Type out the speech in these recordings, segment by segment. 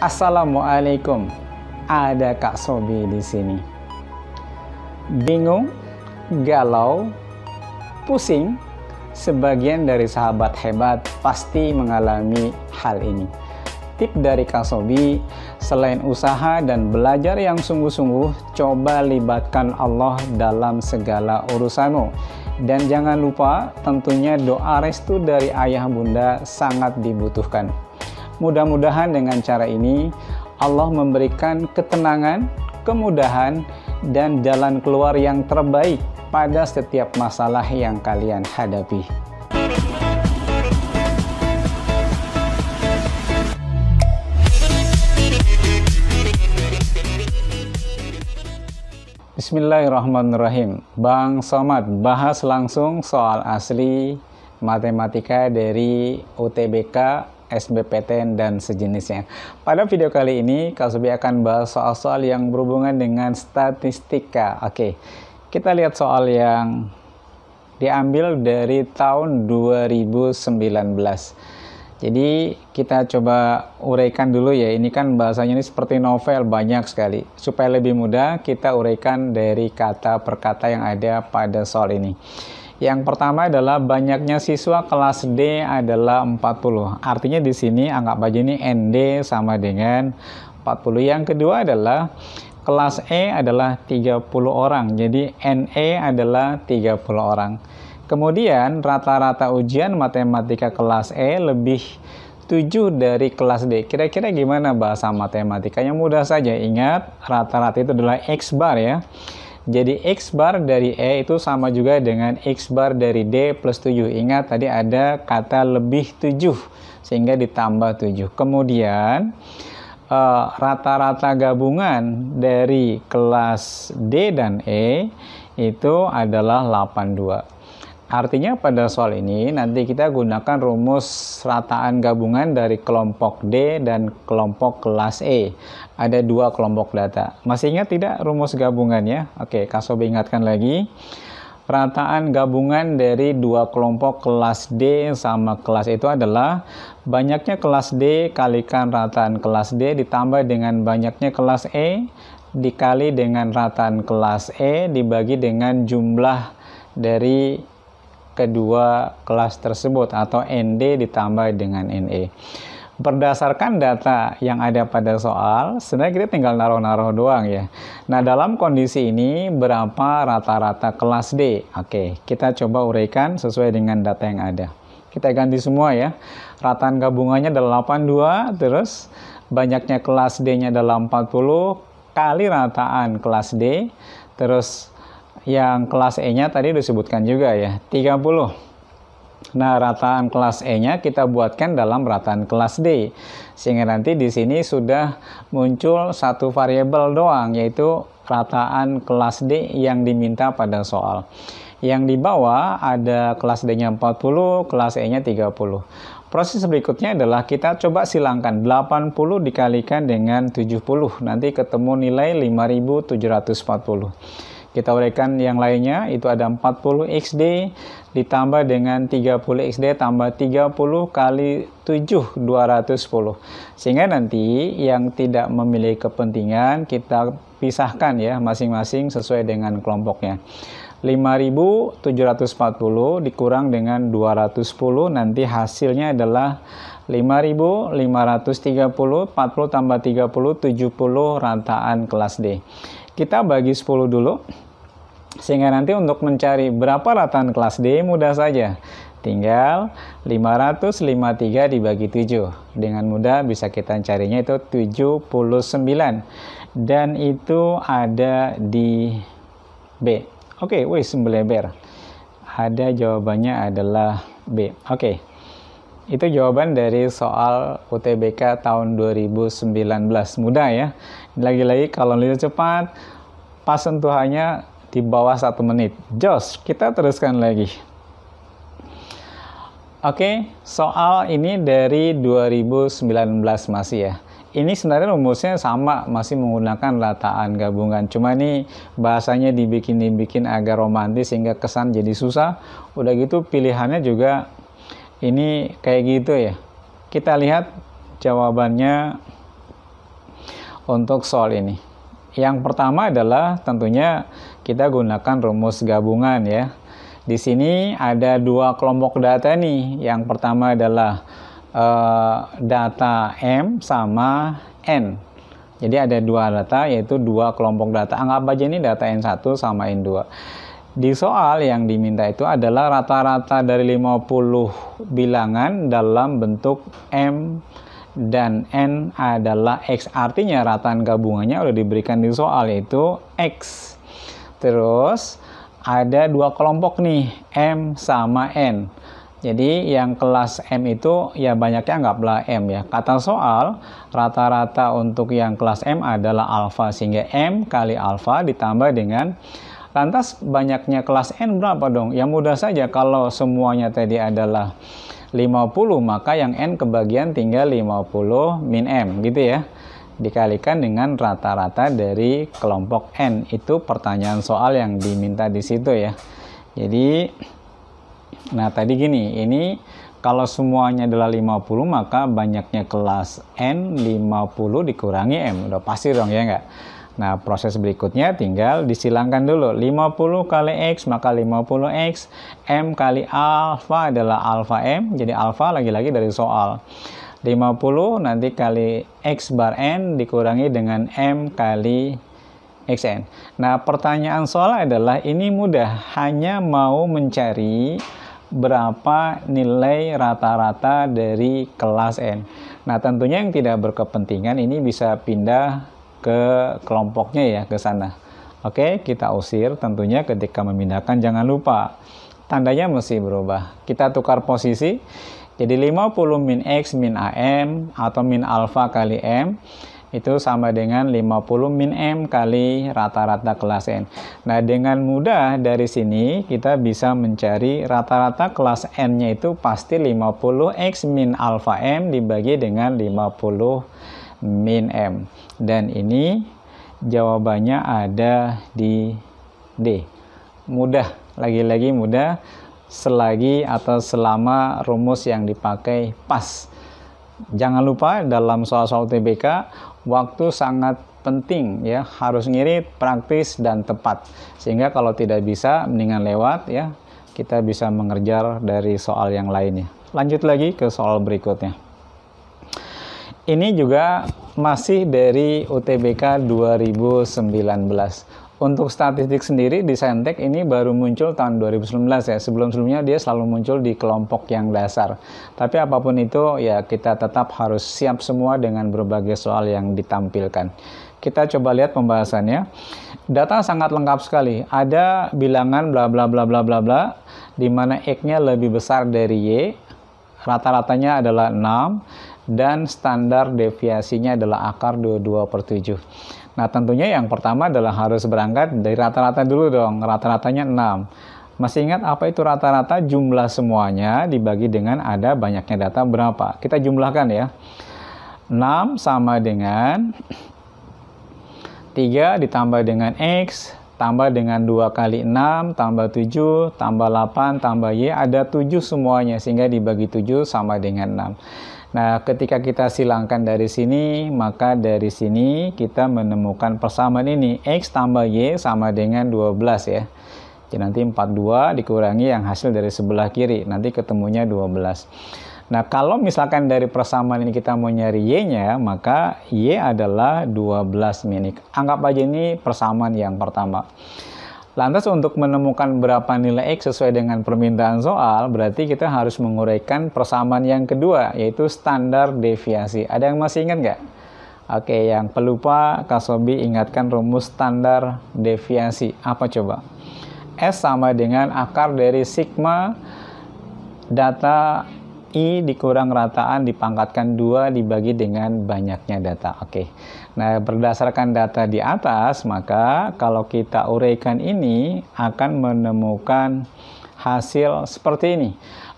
Assalamualaikum. Ada Kak Sobi di sini. Bingung, galau, pusing? Sebagian dari sahabat hebat pasti mengalami hal ini. Tip dari Kak Sobi, selain usaha dan belajar yang sungguh-sungguh, coba libatkan Allah dalam segala urusanmu. Dan jangan lupa, tentunya doa restu dari ayah bunda sangat dibutuhkan. Mudah-mudahan dengan cara ini, Allah memberikan ketenangan, kemudahan, dan jalan keluar yang terbaik pada setiap masalah yang kalian hadapi. Bismillahirrahmanirrahim. Bang Somad bahas langsung soal asli matematika dari UTBK, SBPTN, dan sejenisnya. Pada video kali ini, Kak Sobi akan bahas soal-soal yang berhubungan dengan statistika. Oke, kita lihat soal yang diambil dari tahun 2019. Jadi, kita coba uraikan dulu ya. Ini kan bahasanya ini seperti novel, banyak sekali. Supaya lebih mudah, kita uraikan dari kata per kata yang ada pada soal ini. Yang pertama adalah banyaknya siswa kelas D adalah 40. Artinya di sini anggap aja ini ND sama dengan 40. Yang kedua adalah kelas E adalah 30 orang. Jadi NE adalah 30 orang. Kemudian rata-rata ujian matematika kelas E lebih 7 dari kelas D. Kira-kira gimana bahasa matematikanya? Mudah saja. Ingat, rata-rata itu adalah X bar ya. Jadi X bar dari E itu sama juga dengan X bar dari D plus 7. Ingat tadi ada kata lebih 7 sehingga ditambah 7. Kemudian rata-rata gabungan dari kelas D dan E itu adalah 82. Artinya pada soal ini nanti kita gunakan rumus rataan gabungan dari kelompok D dan kelompok kelas E. Ada dua kelompok data. Masih ingat tidak rumus gabungannya? Oke, Kak Sobi ingatkan lagi. Rataan gabungan dari dua kelompok kelas D sama kelas E itu adalah banyaknya kelas D kalikan rataan kelas D ditambah dengan banyaknya kelas E dikali dengan rataan kelas E dibagi dengan jumlah dari kedua kelas tersebut atau ND ditambah dengan NE. Berdasarkan data yang ada pada soal, sebenarnya kita tinggal naruh-naruh doang ya. Nah, dalam kondisi ini berapa rata-rata kelas D? Oke, kita coba uraikan sesuai dengan data yang ada. Kita ganti semua ya. Rataan gabungannya adalah 82, terus banyaknya kelas D-nya adalah 40 kali rataan kelas D, terus yang kelas E-nya tadi disebutkan juga ya, 30. Nah, rataan kelas E-nya kita buatkan dalam rataan kelas D. Sehingga nanti di sini sudah muncul satu variabel doang, yaitu rataan kelas D yang diminta pada soal. Yang di bawah ada kelas D-nya 40, kelas E-nya 30. Proses berikutnya adalah kita coba silangkan 80 dikalikan dengan 70. Nanti ketemu nilai 5740. Kita uraikan yang lainnya, itu ada 40 XD ditambah dengan 30 XD tambah 30 kali 7, 210. Sehingga nanti yang tidak memiliki kepentingan kita pisahkan ya masing-masing sesuai dengan kelompoknya. 5740 dikurang dengan 210, nanti hasilnya adalah 5530, 40 tambah 30, 70 rataan kelas D. Kita bagi 10 dulu, sehingga nanti untuk mencari berapa rataan kelas D mudah saja. Tinggal 553 dibagi 7. Dengan mudah bisa kita carinya itu 79. Dan itu ada di B. Oke, wis sembeleber. Ada jawabannya adalah B. Oke. Itu jawaban dari soal UTBK tahun 2019. Mudah ya. Lagi-lagi kalau lihat cepat, pas sentuhannya di bawah 1 menit. Jos, kita teruskan lagi. Oke, soal ini dari 2019 masih ya. Ini sebenarnya rumusnya sama, masih menggunakan rataan gabungan. Cuma ini bahasanya dibikin agak romantis sehingga kesan jadi susah. Udah gitu pilihannya juga ini kayak gitu ya. Kita lihat jawabannya untuk soal ini. Yang pertama adalah tentunya kita gunakan rumus gabungan ya. Di sini ada dua kelompok data nih. Yang pertama adalah data M sama N. Jadi ada dua data, yaitu dua kelompok data. Anggap aja ini data N1 sama N2. Di soal yang diminta itu adalah rata-rata dari 50 bilangan dalam bentuk M dan N adalah X. Artinya rataan gabungannya udah diberikan di soal, yaitu X. Terus ada dua kelompok nih, M sama N. Jadi yang kelas M itu ya banyaknya anggaplah M ya. Kata soal, rata-rata untuk yang kelas M adalah alfa, sehingga M kali alfa ditambah dengan, lantas banyaknya kelas N berapa dong? Ya mudah saja, kalau semuanya tadi adalah 50, maka yang N kebagian tinggal 50 min M gitu ya. Dikalikan dengan rata-rata dari kelompok N. Itu pertanyaan soal yang diminta di situ ya. Jadi nah tadi gini, ini kalau semuanya adalah 50, maka banyaknya kelas N 50 dikurangi M. Udah pasti dong ya enggak? Nah, proses berikutnya tinggal disilangkan dulu. 50 kali X maka 50X. M kali alfa adalah alfa M. Jadi alfa lagi-lagi dari soal. 50 nanti kali X bar N dikurangi dengan M kali XN. Nah, pertanyaan soal adalah ini mudah. Hanya mau mencari berapa nilai rata-rata dari kelas N. Nah, tentunya yang tidak berkepentingan ini bisa pindah ke kelompoknya ya, ke sana. Oke, kita usir. Tentunya ketika memindahkan jangan lupa tandanya mesti berubah. Kita tukar posisi. Jadi 50 min X min AM atau min alfa kali M itu sama dengan 50 min M kali rata-rata kelas N. Nah, dengan mudah dari sini kita bisa mencari rata-rata kelas N-nya itu pasti 50 X min alfa M dibagi dengan 50 min M. Dan ini jawabannya ada di D. Mudah, lagi-lagi mudah selagi atau selama rumus yang dipakai pas. Jangan lupa dalam soal-soal UTBK waktu sangat penting ya, harus ngirit, praktis dan tepat. Sehingga kalau tidak bisa mendingan lewat ya, kita bisa mengerjar dari soal yang lainnya. Lanjut lagi ke soal berikutnya. Ini juga masih dari UTBK 2019. Untuk statistik sendiri di Saintek ini baru muncul tahun 2019 ya. Sebelum-sebelumnya dia selalu muncul di kelompok yang dasar. Tapi apapun itu ya kita tetap harus siap semua dengan berbagai soal yang ditampilkan. Kita coba lihat pembahasannya. Data sangat lengkap sekali. Ada bilangan bla bla bla bla bla bla di mana X-nya lebih besar dari Y. Rata-ratanya adalah 6 dan standar deviasinya adalah akar 22/7. Nah, tentunya yang pertama adalah harus berangkat dari rata-rata dulu dong. Rata-ratanya 6. Masih ingat apa itu rata-rata? Jumlah semuanya dibagi dengan ada banyaknya data berapa. Kita jumlahkan ya. 6 sama dengan 3 ditambah dengan X, tambah dengan 2 kali 6, tambah 7, tambah 8, tambah Y. Ada 7 semuanya, sehingga dibagi 7 sama dengan 6. Nah, ketika kita silangkan dari sini, maka dari sini kita menemukan persamaan ini. X tambah Y sama dengan 12 ya. Jadi nanti 42 dikurangi yang hasil dari sebelah kiri. Nanti ketemunya 12. Nah, kalau misalkan dari persamaan ini kita mau nyari Y-nya, maka Y adalah 12 min X. Anggap aja ini persamaan yang pertama. Lantas untuk menemukan berapa nilai X sesuai dengan permintaan soal, berarti kita harus menguraikan persamaan yang kedua, yaitu standar deviasi. Ada yang masih ingat nggak? Oke, yang pelupa, Kak Sobi ingatkan rumus standar deviasi. Apa coba? S sama dengan akar dari sigma data I dikurang rataan dipangkatkan 2 dibagi dengan banyaknya data. Oke. Nah, berdasarkan data di atas, maka kalau kita uraikan ini akan menemukan hasil seperti ini.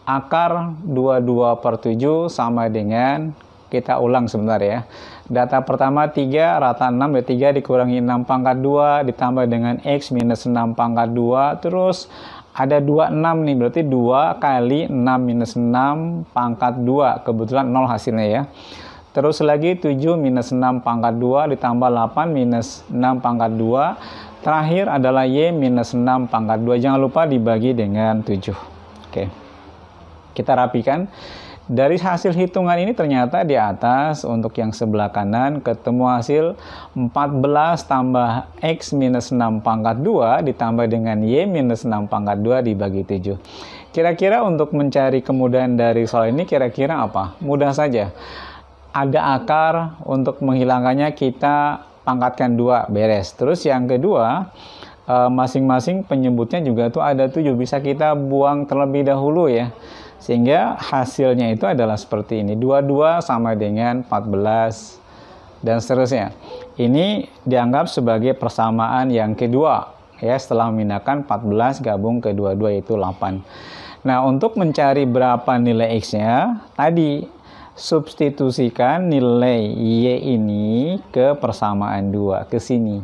Akar 22/7 sama dengan, kita ulang sebentar ya. Data pertama 3, rata 6, 3 dikurangi 6 pangkat 2 ditambah dengan X minus 6 pangkat 2, terus ada 26 nih, berarti 2 kali 6 minus 6 pangkat 2, kebetulan 0 hasilnya ya. terus lagi 7 minus 6 pangkat 2 ditambah 8 minus 6 pangkat 2, terakhir adalah Y minus 6 pangkat 2. Jangan lupa dibagi dengan 7. Oke, kita rapikan. Dari hasil hitungan ini ternyata di atas untuk yang sebelah kanan ketemu hasil 14 tambah X minus 6 pangkat 2 ditambah dengan Y minus 6 pangkat 2 dibagi 7. Kira-kira untuk mencari kemudahan dari soal ini kira-kira apa? Mudah saja. Ada akar, untuk menghilangkannya kita pangkatkan 2, beres. Terus yang kedua, masing-masing penyebutnya juga tuh ada 7. Bisa kita buang terlebih dahulu ya. Sehingga hasilnya itu adalah seperti ini. 22 sama dengan 14 dan seterusnya. Ini dianggap sebagai persamaan yang kedua ya, setelah memindahkan 14 gabung ke 22 yaitu 8. Nah, untuk mencari berapa nilai X-nya, tadi substitusikan nilai Y ini ke persamaan 2 ke sini.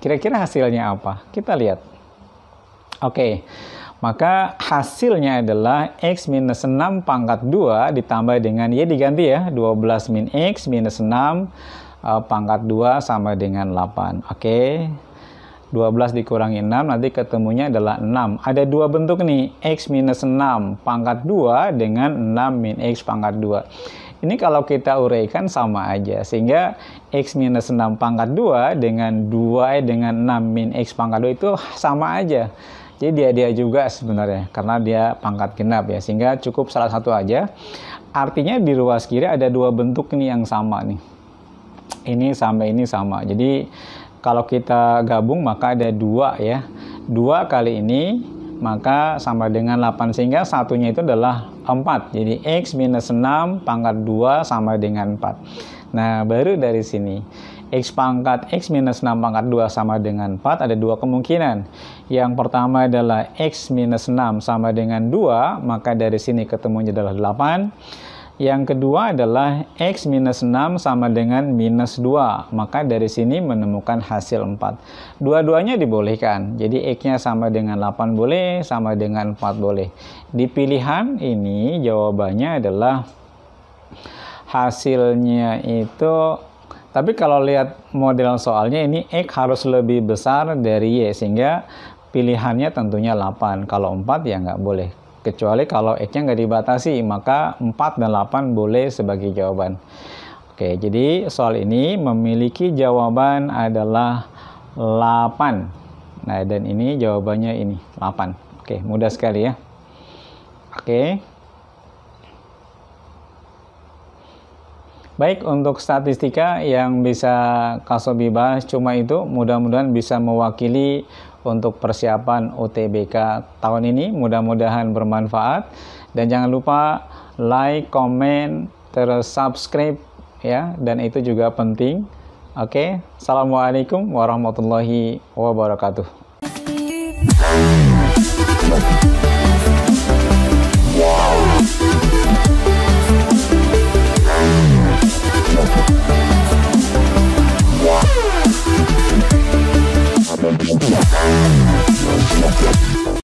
Kira-kira hasilnya apa? Kita lihat. Oke. Maka hasilnya adalah X minus 6 pangkat 2 ditambah dengan Y diganti ya. 12 min X minus 6 pangkat 2 sama dengan 8. Oke. 12 dikurangi 6 nanti ketemunya adalah 6. Ada dua bentuk nih. X minus 6 pangkat 2 dengan 6 min X pangkat 2. Ini kalau kita uraikan sama aja. Sehingga X minus 6 pangkat 2 dengan 2 dengan 6 min X pangkat 2 itu sama aja. Jadi dia juga sebenarnya karena dia pangkat genap ya, sehingga cukup salah satu aja. Artinya di ruas kiri ada dua bentuk nih yang sama nih. Ini sama ini sama. Jadi kalau kita gabung maka ada 2 ya. 2 kali ini maka sama dengan 8 sehingga satunya itu adalah 4. Jadi X minus 6 pangkat 2 sama dengan 4. Nah, baru dari sini X pangkat X minus 6 pangkat 2 sama dengan 4 ada dua kemungkinan. Yang pertama adalah X minus 6 sama dengan 2, maka dari sini ketemunya adalah 8. Yang kedua adalah X minus 6 sama dengan minus 2, maka dari sini menemukan hasil 4. Dua-duanya dibolehkan, jadi X-nya sama dengan 8 boleh, sama dengan 4 boleh. Di pilihan ini jawabannya adalah hasilnya itu, tapi kalau lihat model soalnya ini X harus lebih besar dari Y, sehingga pilihannya tentunya 8. Kalau 4 ya nggak boleh. Kecuali kalau X-nya nggak dibatasi, maka 4 dan 8 boleh sebagai jawaban. Oke, jadi soal ini memiliki jawaban adalah 8. Nah, dan ini jawabannya ini, 8. Oke, mudah sekali ya. Oke. Baik, untuk statistika yang bisa Kak Sobi bahas cuma itu, mudah-mudahan bisa mewakili untuk persiapan UTBK tahun ini. Mudah-mudahan bermanfaat. Dan jangan lupa like, komen, terus subscribe ya, dan itu juga penting. Oke, Assalamualaikum warahmatullahi wabarakatuh.